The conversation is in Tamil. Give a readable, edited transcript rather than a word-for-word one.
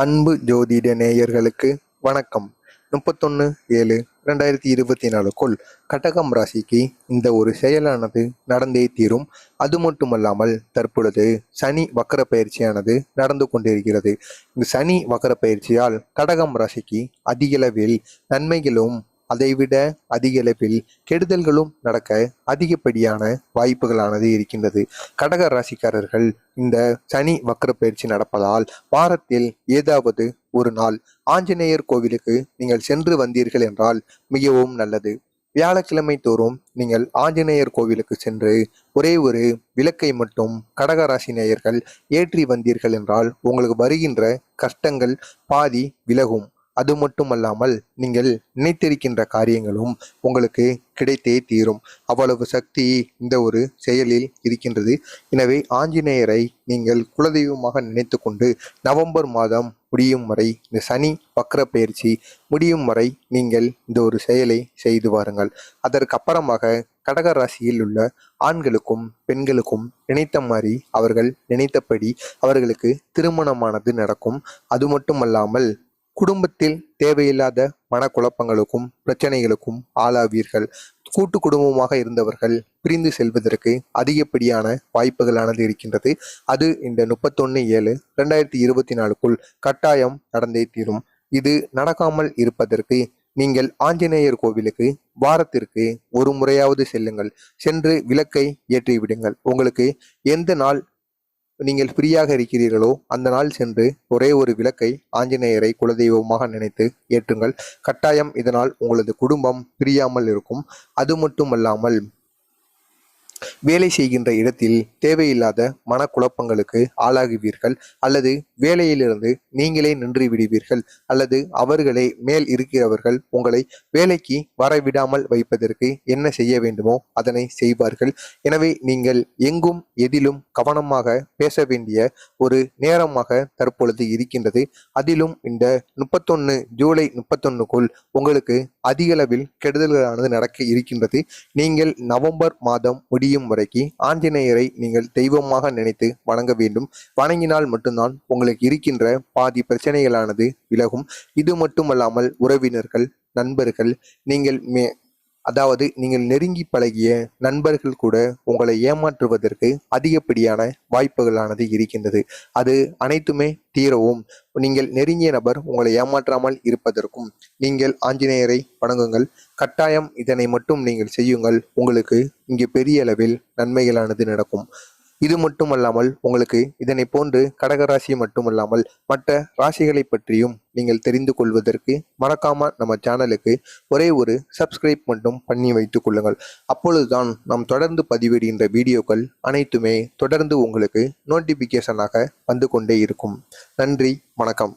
அன்பு ஜோதிட நேயர்களுக்கு வணக்கம். 31/7/2024 கடகம் ராசிக்கு இந்த ஒரு செயலானது நடந்தே தீரும். அது மட்டுமல்லாமல் தற்பொழுது சனி வக்கர பயிற்சியானது நடந்து கொண்டிருக்கிறது. இந்த சனி வக்கர பயிற்சியால் கடகம் ராசிக்கு அதிகளவில் நன்மைகளும் அதைவிட அதிக அளவில் கெடுதல்களும் நடக்க அதிகப்படியான வாய்ப்புகளானது இருக்கின்றது. கடக ராசிக்காரர்கள் இந்த சனி வக்கர பயிற்சி நடப்பதால் வாரத்தில் ஏதாவது ஒரு நாள் ஆஞ்சநேயர் கோவிலுக்கு நீங்கள் சென்று வந்தீர்கள் என்றால் மிகவும் நல்லது. வியாழக்கிழமை தோறும் நீங்கள் ஆஞ்சநேயர் கோவிலுக்கு சென்று ஒரே ஒரு விளக்கை மட்டும் கடகராசி நேயர்கள் ஏற்றி வந்தீர்கள் என்றால் உங்களுக்கு வருகின்ற கஷ்டங்கள் பாதி விலகும். அது மட்டுமல்லாமல் நீங்கள் நினைத்திருக்கின்ற காரியங்களும் உங்களுக்கு கிடைத்தே தீரும். அவ்வளவு சக்தி இந்த ஒரு செயலில் இருக்கின்றது. எனவே ஆஞ்சநேயரை நீங்கள் குலதெய்வமாக நினைத்து கொண்டு நவம்பர் மாதம் முடியும் வரை, இந்த சனி வக்கர பயிற்சி முடியும் வரை நீங்கள் இந்த ஒரு செயலை செய்து வாருங்கள். அதற்கப்புறமாக கடக ராசியில் உள்ள ஆண்களுக்கும் பெண்களுக்கும் நினைத்த மாதிரி அவர்கள் நினைத்தபடி அவர்களுக்கு திருமணமானது நடக்கும். அது மட்டுமல்லாமல் குடும்பத்தில் தேவையில்லாத மனக்குழப்பங்களுக்கும் பிரச்சனைகளுக்கும் ஆளாவீர்கள். கூட்டு குடும்பமாக இருந்தவர்கள் பிரிந்து செல்வதற்கு அதிகப்படியான வாய்ப்புகளானது இருக்கின்றது. அது இந்த 31/7/2024 கட்டாயம் நடந்தே தீரும். இது நடக்காமல் இருப்பதற்கு நீங்கள் ஆஞ்சநேயர் கோவிலுக்கு வாரத்திற்கு ஒரு முறையாவது செல்லுங்கள். சென்று விளக்கை ஏற்றி விடுங்கள். உங்களுக்கு எந்த நாள் நீங்கள் ஃப்ரீயாக இருக்கிறீர்களோ அந்த நாள் சென்று ஒரே ஒரு விளக்கை ஆஞ்சநேயரை குலதெய்வமாக நினைத்து ஏற்றுங்கள். கட்டாயம் இதனால் உங்களது குடும்பம் பிரியாமல் இருக்கும். அது மட்டுமல்லாமல் வேலை செய்கின்ற இடத்தில் தேவையில்லாத மனக்குழப்பங்களுக்கு ஆளாகுவீர்கள், அல்லது வேலையிலிருந்து நீங்களே நின்று விடுவீர்கள், அல்லது அவர்களே மேல் இருக்கிறவர்கள் உங்களை வேலைக்கு வரவிடாமல் வைப்பதற்கு என்ன செய்ய வேண்டுமோ அதனை செய்வார்கள். எனவே நீங்கள் எங்கும் எதிலும் கவனமாக பேச வேண்டிய ஒரு நேரமாக தற்பொழுது இருக்கின்றது. அதிலும் இந்த 31 ஜூலை 31க்குள் உங்களுக்கு அதிகளவில் கெடுதல்களானது நடக்க இருக்கின்றது. நீங்கள் நவம்பர் மாதம் முடியும் வரைக்கு ஆஞ்சநேயரை நீங்கள் தெய்வமாக நினைத்து வணங்க வேண்டும். வணங்கினால் மட்டும்தான் உங்களுக்கு இருக்கின்ற பாதி பிரச்சனைகளானது விலகும். இது மட்டுமல்லாமல் உறவினர்கள், நண்பர்கள், நீங்கள் நெருங்கி பழகிய நண்பர்கள் கூட உங்களை ஏமாற்றுவதற்கு அதிகப்படியான வாய்ப்புகளானது இருக்கின்றது. அது அனைத்துமே தீரவும் நீங்கள் நெருங்கிய நபர் உங்களை ஏமாற்றாமல் இருப்பதற்கும் நீங்கள் ஆஞ்சநேயரை வணங்குங்கள். கட்டாயம் இதனை மட்டும் நீங்கள் செய்யுங்கள். உங்களுக்கு இங்கே பெரிய அளவில் நன்மைகளானது நடக்கும். இது மட்டுமல்லாமல் உங்களுக்கு இதனை போன்று கடகராசி மட்டுமல்லாமல் மற்ற ராசிகளை பற்றியும் நீங்கள் தெரிந்து கொள்வதற்கு மறக்காம நம்ம சேனலுக்கு ஒரே ஒரு சப்ஸ்கிரைப் மட்டும் பண்ணி வைத்துக் கொள்ளுங்கள். அப்பொழுதுதான் நாம் தொடர்ந்து பதிவிடுகின்ற வீடியோக்கள் அனைத்துமே தொடர்ந்து உங்களுக்கு நோட்டிபிகேஷனாக வந்து கொண்டே இருக்கும். நன்றி, வணக்கம்.